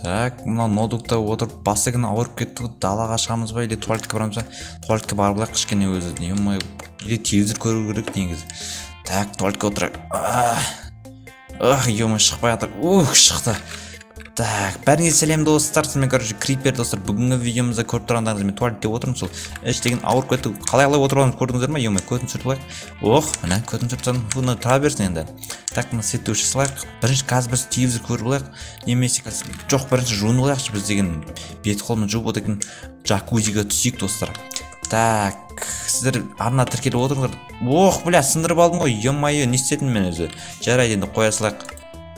Так, мына ноутбукта отырып бастығын ауырып кетті. Далаға шығамыз ба или туалетке барамыз ба? Туалетке барып алайық кішкене өзі. Емай, или телевизор көру керек негізі. Так, туалетке отырайық. Емай, шықпай жатыр. Шықты. Так, бәріңе сәлем достар. Мен крипер достар. Бүгінгі видеомызда көріп тұрғандарыңыз, мен туалетте отырмын, сол деген ауырып кетті. Қалай отырғанымды көрдіңіздер ме? Емай, көзін сүртіп алайық. Мына көзін сүртсем, бұны тұра берсін енді. Так, мына сеттеуші салайық. Бірінші қазір біз телевизор көріп алайық. Немесе жоқ, бірінші жуынып алайықшы. Біз деген бет қолмен жуып отыр джакузиге түсейік достар. Так, сіздер арна тіркеліп отырыңыздар. Бля, сындырып алдым ғой. Емайы, не істедім мен өзі? Жарайды, енді қоя салайық.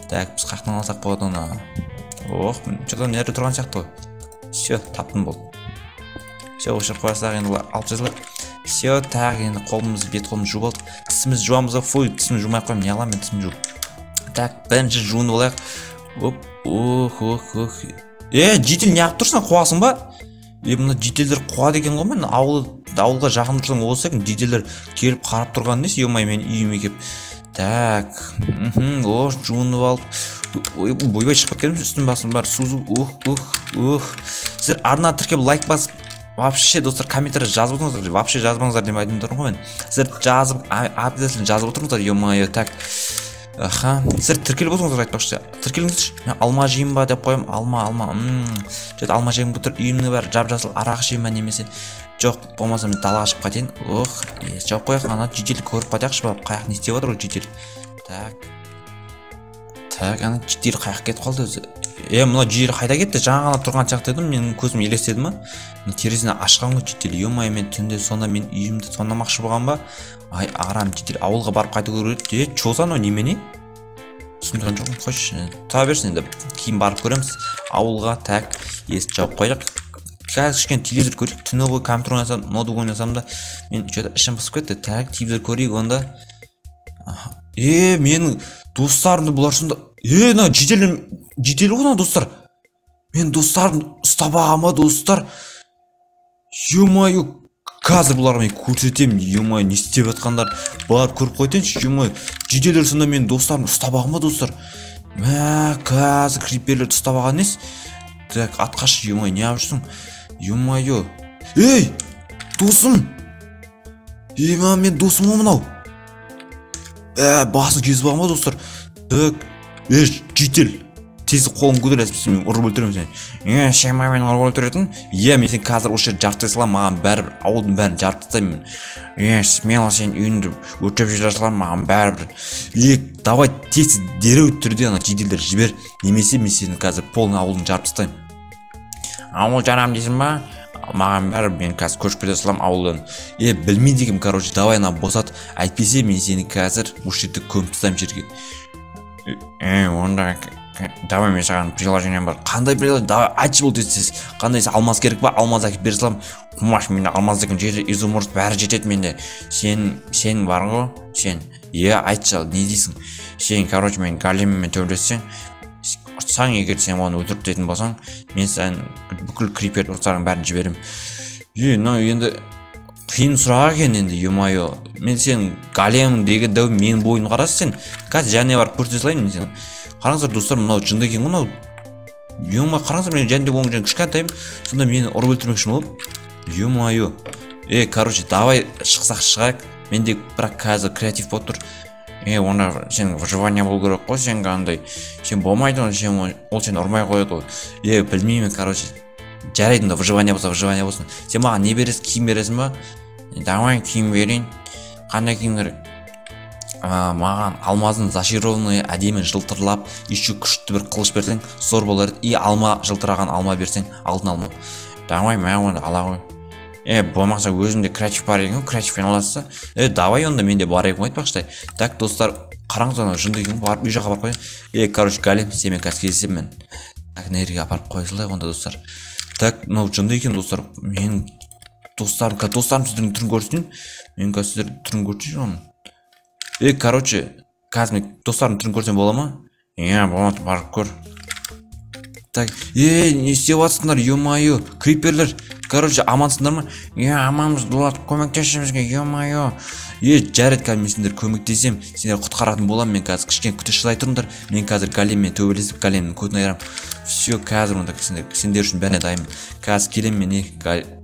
Так, біз қақтан алсақ болады оны. Что-то не тұрған сияқты ғой. Все, таптым болды. Все, осы қоясақ енді алып жазылып. Все, так, енді қолымыз, бет қолымыз жуып алдық. Тісіміз жуамыз, фуй, тісіміз жумай қойым, не аламын мен тісім жуып. Так, бірінші жуынып алайық. Житель не алып тұрсың, қуасың ба? Мына жителдер қуады екен ғой, мен ауылға жақын тұрсам осы екен, жителдер келіп қарап тұрған несі, емай мен үйіме кеп. Так, жуынып алып. Бойбай шығып келеміз, үстін басым бар, сузу. Сіздер арна тіркеп лайк басып, вообще достар комментарий жазып отырыңыздар, вообще жазбаңыздар деп айтып тұрмын ғой мен. Сіздер жазып, обязательно жазып отырыңыздар, ё-моё, так. Сіздер тіркеліп отырыңыздар айтпақшы. Тіркеліңіздерші. Мен алма жеймін ба деп қоям, алма. Жет алма жеймін бұтыр, үйімні бар, жап-жасыл арақ жеймін ба немесе. Жоқ, болмаса мен далаға шығып қайтайын. Жауып қояқ, ана жедел көріп қайтақшы ба, қаяқ не істеп отыр ол жедел. Так, ана жедел қаяқ кетіп қалды өзі. Мына жедел қайда кетті? Жаңа ғана тұрған сияқты едім, менің көзім елестеді ма? Терезені ашқан ғой жедел. Емай, мен түнде сонда мен үйімді тонамақшы болған ба? Ай, арам жедел ауылға барып қайту керек. Чозан о немене? Түсіндірген жоқпын, қойшы. Тұра берсін енді. Кейін барып көреміз. Ауылға, так, есті жауып қойдық. Қазір кішкене телевизор көрейік. Түні ғой компьютер ойнасам, ноутбук ойнасам да мен ішім пысып кетті. Так, телевизор көрейік онда. Менің достарымды бұлар сонда. На жедел ғой на достар. Мен достарымды ұстабағама достар. Ё-моё, қазір бұларға мен көрсетемін. Ё-моё, не істеп жатқандар. Барып көріп қойтайыншы. Ё-моё, жеделер сонда мен достарымды ұстабағама достар. Қазір криперлерді ұстабаған нес. Так, атқашы, ё-моё, не алып жүрсің? Ё-моё. Досым. Мен досым ғой мынау. Басын кезіп алма достар. Так, жедел. Тез қолын көтересің, мен ұрып өлтіремін сені. Сен мен ұрып өлтіретін? Мен сен қазір осы жерді жарты салам, маған бәрібір ауылдың бәрін жарты тастаймын. Мен сен үйінді өртеп жібере салам, маған бәрібір. Давай тез дереу түрде ана жеделдер жібер, немесе мен сені қазір полный ауылдың жарып тастаймын. Ауыл жарам дейсің ба? Маған бәрібір мен қазір көшіп кете салам ауылдан. Білмейді екенмін, короче, давай ана босат. Әйтпесе мен сені қазір осы жерді көміп тастаймын жерге. Онда давай мен саған приложением бар. Қандай приложение? Давай айтшы бұл тез. Қандай алмаз керек ба? Алмаз әкеп бере салам. Құмаш, менде алмаз деген жері, изумруд бәрі жетеді менде. Сен бар ғой? Сен. Айтшы, не дейсің? Сен, короче, мен големмен төбелессең, егер сен оны өлтіріп дейтін болсаң, мен сен бүкіл крипер достарың бәрін жіберем. Енді қиын сұрақ екен енді, ё-моё. Мен сен голем деген дәу менің бойын қарасы сен. Қазір және барып көрсете салайын мен сен. Қараңыздар достар, мынау жынды екен мынау. Ё-моё, қараңыздар, мен және болған жан кішкентайым, сонда мені ұрып өлтірмекші болып. Ё-моё. Короче, давай шықсақ шығайық. Менде бірақ қазір креатив болып тұр. Онда сен выживание болу керек қой, сен қандай. Сен болмайды, ол сен ұрмай қояды ғой. Білмеймін, короче. Жарайды да, выживание болсын. Сен маған не бересің, киім бересің ба? Давай киім берейін. Қандай киім керек? Маған алмаздың зашированный әдемі жылтырлап, еще күшті бір қылыш берсең, зор болар. Алма жылтыраған алма берсең, алтын алма. Давай, маған ала ғой. Болмақса өзімде креатив бар екен, креативпен аласыз. Давай онда менде бар екен айтпақшыдай. Так, достар, қараңыз ана жынды екен, барып үй жаққа апарып қояйын. Короче, голем, семен қазір кездесем мен. Так, нерге апарып қоя салайық онда достар. Так, мынау жынды екен достар. Менің достарым сіздердің түрін көрсін. Мен қазір сіздердің түрін көрсін оның. Короче, қазір мен достарым түрін көрсен бола ма? Болады, барып көр. Так, не істеп жатсыңдар, ё-моё, криперлер. Короче, амансыңдар ма? Аманбыз, Дулат, көмектесші бізге, ё-моё. Жарайды, қазір мен сендер көмектесем, сендер құтқаратын боламын. Мен қазір кішкене күте шыдай тұрыңдар. Мен қазір големмен төбелесіп, големнің көтін айырам. Все, қазір онда сендер үшін бәріне дайынмын. Қазір келем мен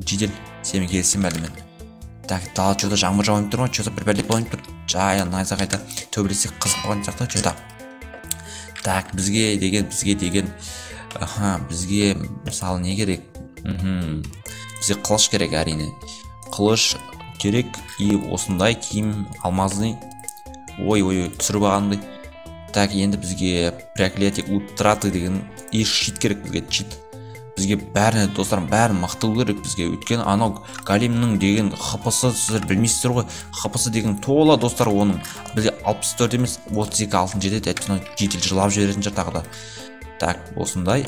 жедел сенімен келісем әлі мен. Так, дала что-то жаңбыр жауып тұр ма, что-то бір бәлек болып тұр. Жай найза қайта төбелесек қызық болған сияқты что-то. Так, бізге деген бізге мысалы не керек? Бізге қылыш керек әрине. Қылыш керек и осындай киім алмазный. Ой, түсіріп алғандай. Так, енді бізге проклятие утраты деген щит керек бізге, щит. Бізге бәріне достарым бәрін мақтау керек бізге. Өйткені анау големнің деген хпсы сіздер білмейсіздер ғой. Хпсы деген тола достар, оның бізге 64 емес 32 алтын жетеді. Әйтпесе жедел жылап жіберетін шығар тағы да. Так, осындай.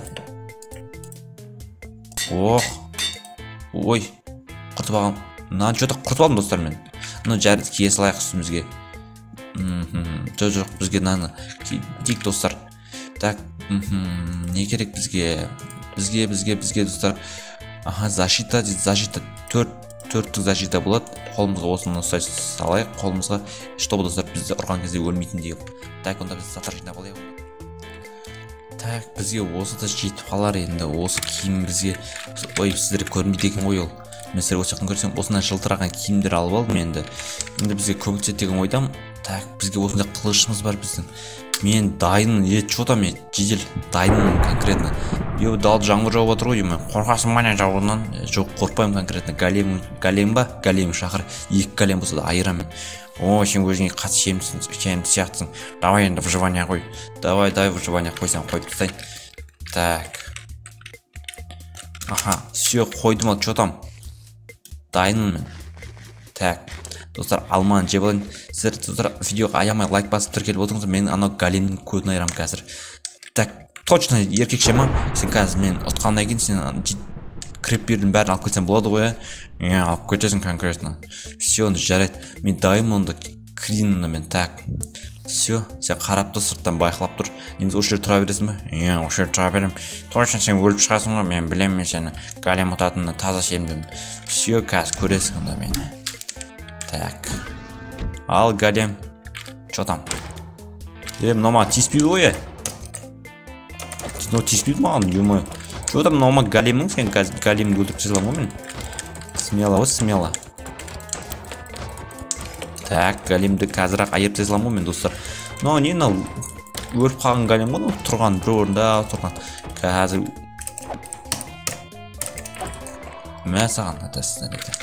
Ой, құртып алғам. Мынаны что-то құртып алдым достар мен. Мына жәрді кие салайық үстімізге. Жоқ, бізге мынаны киік достар. Так, не керек бізге? Бізге достар. Защита 4 защита болады. Қолымызға осыны салайық. Қолымызға, чтобы достар бізді ұрған кезде өлмейтін деп. Так, онда біз заттар жинап алайық. Так, бізге осы да жетіп қалар енді. Осы киім бізге, сіздер көрмейді екен ғой ол. Мен сіздер осы жақын көрсем, осындай жылтыраған киімдер алып алдым енді. Енді бізге көмектеседі деген ойдам. Так, бізге осындай қылышымыз бар біздің. Мен дайынмын, что-то мен жедел дайынмын конкретно. Далды жаңбыр жауып отыр ғой, қорқасың ба не жауыннан? Жоқ, қорқпаймын конкретно. Голем ба? Голем шақыр. 2 голем болса да айырамын. Сен өзіңе қатысемісің, сияқтысың. Давай енді выживание қой. Давай выживание қойсам, қойып тастайын. Так. Все, қойдым ал, что там? Дайынмын мен. Так. Достар, алманы жеп алайын. Сіздер достар видеоға аямай лайк басып тіркеліп отырыңыздар. Мен анау големнің көзін айырамын қазір. Так, точно еркекше ма? Сен қазір мен ұтқаннан кейін сен креппердің бәрін алып кетсем болады ғой, алып кетесің конкретно. Все, жарайды. Мен дайынмын онда кринімді мен. Так. Все, сен қарап тұр, сырттан байқалап тұр. Енді осы жерде тұра бересің бе? Осы жерде тұра берем. Точно сен өліп шығасың ғой, мен білемін сені. Голем ұтатынын таза сенімдімін. Все, қазір көресің онда мені. Так. Ал голем. Что там? Мынау тиіспейді ғой, тиіспейді маған, ё-моё. Что там мынау големің? Сен қазір големді өлтіріп тастайсың ғой мен. Смело. Так, големді қазір-ақ айырып тастайсың ғой мен достар. Мынау не мынау? Өліп қалған голем ғой, тұрған бір орында тұрған. Қазір мә саған атасыздан екен.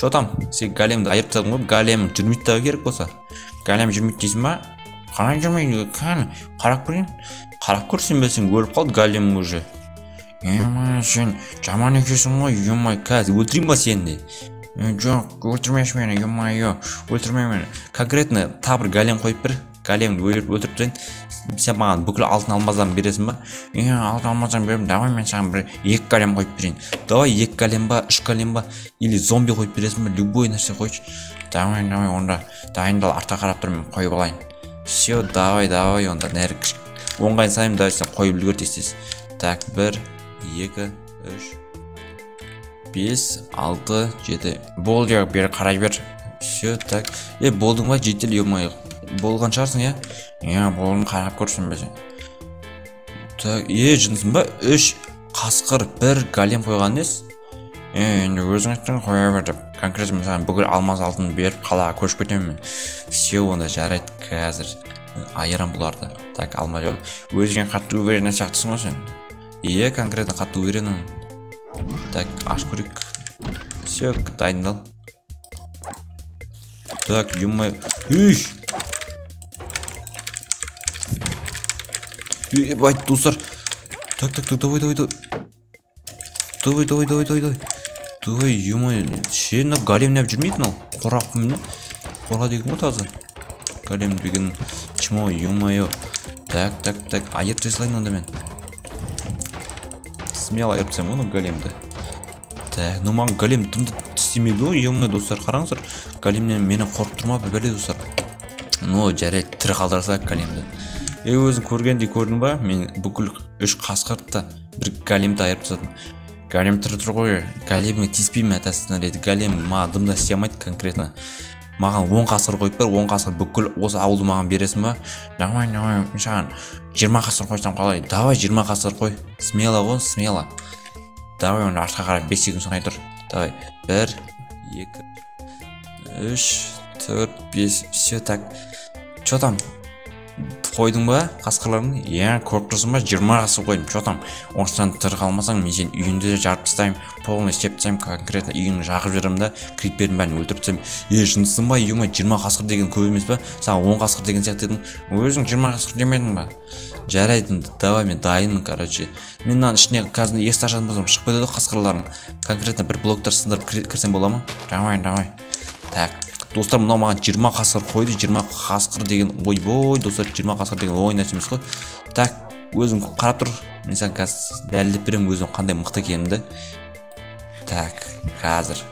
Что там? Сен големді айырып тастадың ғой, голем жүрмейді тағы керек болса. Голем жүрмейді дейсің ба? Қалай жүрмейді? Қарап көрейін. Қарап көрсен бе, сен өліп қалды голем уже. Сен жаман екенсің ғой, қазір өлтірейін ба сені де? Жоқ, өлтірмеші мені, өлтірмей мені. Конкретно тағы бір голем қойып бір, големді өлтіріп тұрайын. Сен маған бүкіл алтын алмаздан бересің ба? Алтын алмаздан берем, давай мен саған бір 2 голем қойып берейін. Давай 2 голем ба, 3 голем ба, или зомби қойып бересің ба, любой нәрсе қойшы. Давай, онда дайындал, артқа қарап тұр, мен қойып алайын. Все, давай, онда нәрі оңғайын сайым, давай сен қойып үлгер тестес. Так, 1, 2, 3, 5, 6, 7. Болды, бері қарай бер. Все, так. Болдың ба, жетел, ё-моё. Болған шығарсың, болдың, қарап көрсін бе сен. Так, жынсың ба? 3 қасқыр, 1 голем қойған дес. Енді өзің еттің қоя бер деп. Конкретно мен саған бүкіл алмаз алтын беріп қалаға көшіп кетемін мен. Все, онда жарайды қазір. Айырам бұларды. Так, алма жол. Өзіңе қатты уверенный сияқтысың ғой сен. Конкретно қатты уверенный. Так, аш көрейік. Все, дайындал. Так, ё-моё. Байт, достар. Так, давай. Давай, ё-моё. Сені голем нәп жүрмейді мынау. Қорақпын мен. Қорға деген ғой таза. Голем деген чмо, ё-моё. Так, айырып тастайын онда мен. Смело айырып тастайын оны големді. Так, маған голем тымды істемейді ғой, ё-моё, достар, қараңыздар. Големнен мені қорқып тұрма, бәле достар. Жарайды, тірі қалдырсақ големді. Өзің көргендей көрдің ба? Мен бүкіл 3 қасқырды 1 големді айырып тастадым. Голем тірі тұр ғой, големге тиіспеймін атасына деді. Голем маған дымда істей алмайды конкретно. маған 10 қасқыр қойып бер, 10 қасқыр бүкіл осы ауылды маған бересің ба? Давай, мен саған 20 қасқыр қойсам қалай? Давай 20 қасқыр қой. Смело ғой, смело. Давай, оны артқа қарай 5 секунд санай тұр. Давай, 1, 2, 3, 4, 5, все так. Че там? Қойдың ба қасқырларын? Көп тұрсың ба? 20 қасқыр қойдым. Че там? Осыдан тірі қалмасаң, мен сен үйіңді жарып тастаймын, полный істеп тастаймын, конкретно үйіңді жағып жіберемін да, криппердің бәрін өлтіріп тастаймын. Шынсың ба? 20 қасқыр деген көп емес па? Саған 10 қасқыр деген сияқты дедің. Өзің 20 қасқыр демедің ба? Жарайды, давай, мен дайынмын, короче. Мен мынаның ішіне қазір есікті ашатын болсам шығып кетеді қасқырлардың. Конкретно бір блоктар сындырып кірсем бола ма? Давай. Так. Достар, мынау маған 20 қасқыр қойды. 20 қасқыр деген ойбой, достар, 20 қасқыр деген ой нәрсе емес қой. Так, өзің қарап тұр. Мен саған қазір дәлелдеп беремін өзім қандай мықты екенімді. Так, қазір.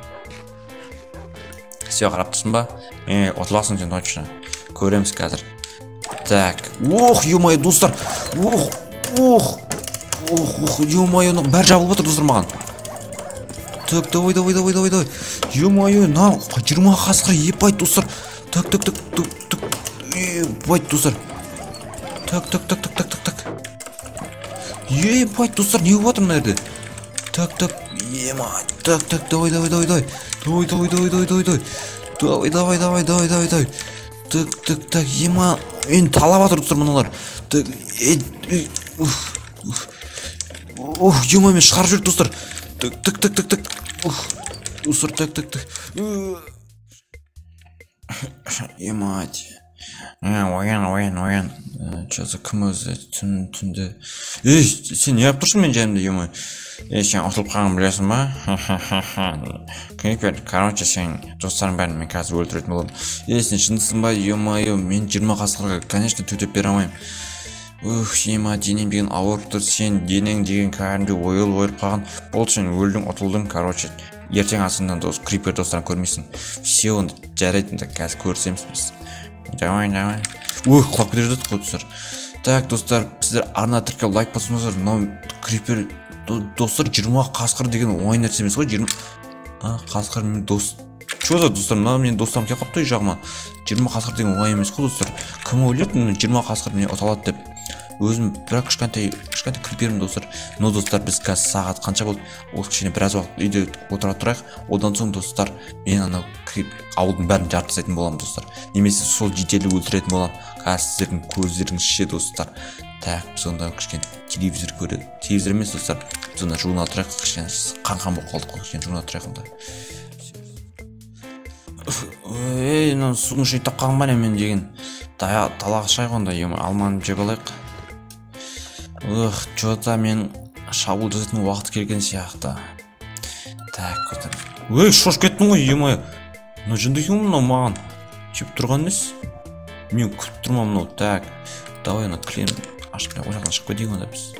Все, қарап тұрсың ба? Отыласың сен точно. Көреміз қазір. Так. Ё-моё, достар. Ё-моё, бәрі жабылып отыр достар маған. Так, давай. Ё-моё, 20 қасқыр, ебать, достар. Так. Ебать, достар. Так. Ебать, достар, не болып отыр мына жерде? Так. Ебать. Так, давай. Давай. Так, ема. Мен талап атыр достар мыналар. Так, ё-моё, мен шығарып жүрді достар. Так. Достар, так. Емать. Оян. Че за кім өзі түнді? Сен не алып тұрсың мен жайымды, ё-моё? Сен ұтылып қалғанын білесің ба? Крипер, короче, сен достарың бәрін мен қазір өлтіретін боламын. Сен шынсың ба, ё-моё, мен 20 қасқырға, конечно, төтеп бере алмаймын. Ема, денем деген ауырып тұр, сен денең деген кәдімгі ойылып қалған. Болды, сен өлдің, ұтылдың, короче. Ертең асыңнан дос, крипер достарын көрмейсің. Все, онды жарайтын да қазір көрсеміз біз. Давай. Құлап кетер деді қой достар. Так, достар, сіздер арна тіркеп лайк басыңыздар. Мынау крипер достар 20 қасқыр деген ой нәрсе емес қой. 20 қасқыр мен дос. Че за достар, мына менің достарым келіп қапты үй жағыма. 20 қасқыр деген ой емес қой достар. Кім ойлайды 20 қасқыр мені ұталады деп? Өзім бірақ кішкентай кірпермін достар. Но достар, біз қазір сағат қанша болды? Ол кішкене біраз уақыт үйде отыра тұрайық. Одан соң достар, мен анау ауылдың бәрін жарып тастайтын боламын достар. Немесе сол жителі өлтіретін боламын. Қазір сіздердің көздеріңізше достар. Так, біз онда кішкене телевизор көреді. Телевизор емес достар. Біз онда жуына тұрайық, кішкене қан болып қалдық қой, кішкене жуына тұрайық онда. Мына судың ішіне тапқан ба мен деген талақ шай қонда, алманы жеп алайық. Че-то мен шабуыл жасайтын уақыт келген сияқты. Так, шошып кеттің ғой, ё-моё. Мына жынды екен мынау маған жеп тұрған емес. Мен күтіп тұрмын мынау. Так, давай ана клем ашып о жақтан шығып кетейік онда біз.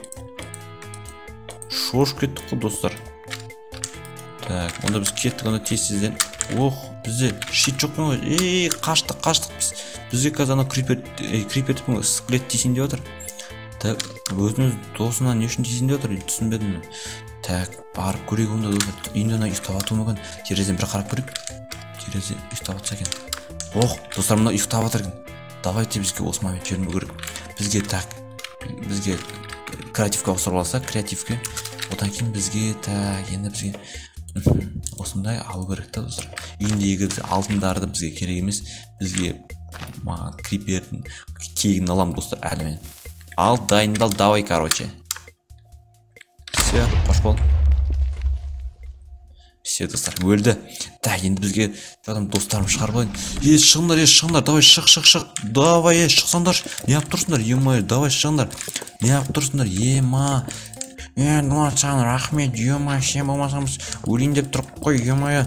Шошып кеттік қой достар. Так, онда біз кеттік онда тез-тезден. Бізде шит жоқ қой. Қаштық біз. Бізге қазір ана крипер тіпін скелет тесін деп отыр. Так, өзіңіз досына не үшін тесін деп отыр, түсінбедім мен. Так, барып көрейік онда достар. Үйінде ана ұйықтап атуы мүмкін. Терезеден бір қарап көрейік. Терезе ұйықтап атса екен. Достар, мына ұйықтап атыр екен. Давайте бізге осы момент жерін көрейік. Бізге креативке ауыстырып алса, креативке. Одан кейін бізге, енді бізге осындай алу керек та достар. Үйіндегі алтындарды бізге керек емес. Бізге маған крипердің кегін алам достар әлі мен. Ал, дайындал, давай, короче. Все, қош бол. Все, достар, өлді. Так, енді бізге достарым шығарып алайын. Шығыңдар, давай, шық. Давай, шықсаңдар. Не алып тұрсыңдар, ё-моё, давай, шығыңдар. Не алып тұрсыңдар, ема. Саған рахмет, ё-моё, сен болмасамыз өлейін деп тұрып қой, ё-моё.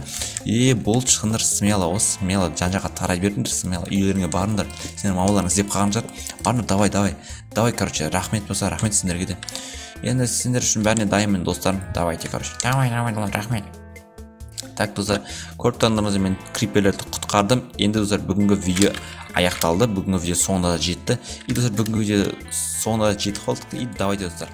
Болды, шығыңдар, смело, жан-жаққа тарай бердіңдер, смело, үйлеріңе барыңдар. Сендер мамаларыңыз деп қалған жар. Барыңдар, давай, короче, рахмет болса, рахмет сендерге де. Енді сендер үшін бәріне дайынмын достарым. Давайте, короче. Давай, рахмет. Так, достар, көріп тұрғандарыңыздар, мен криперлерді құтқардым. Енді достар, бүгінгі видео аяқталды. Бүгінгі видео соңында да жетті. Достар, бүгінгі видео соңында да жетіп қалдық. Давайте, достар.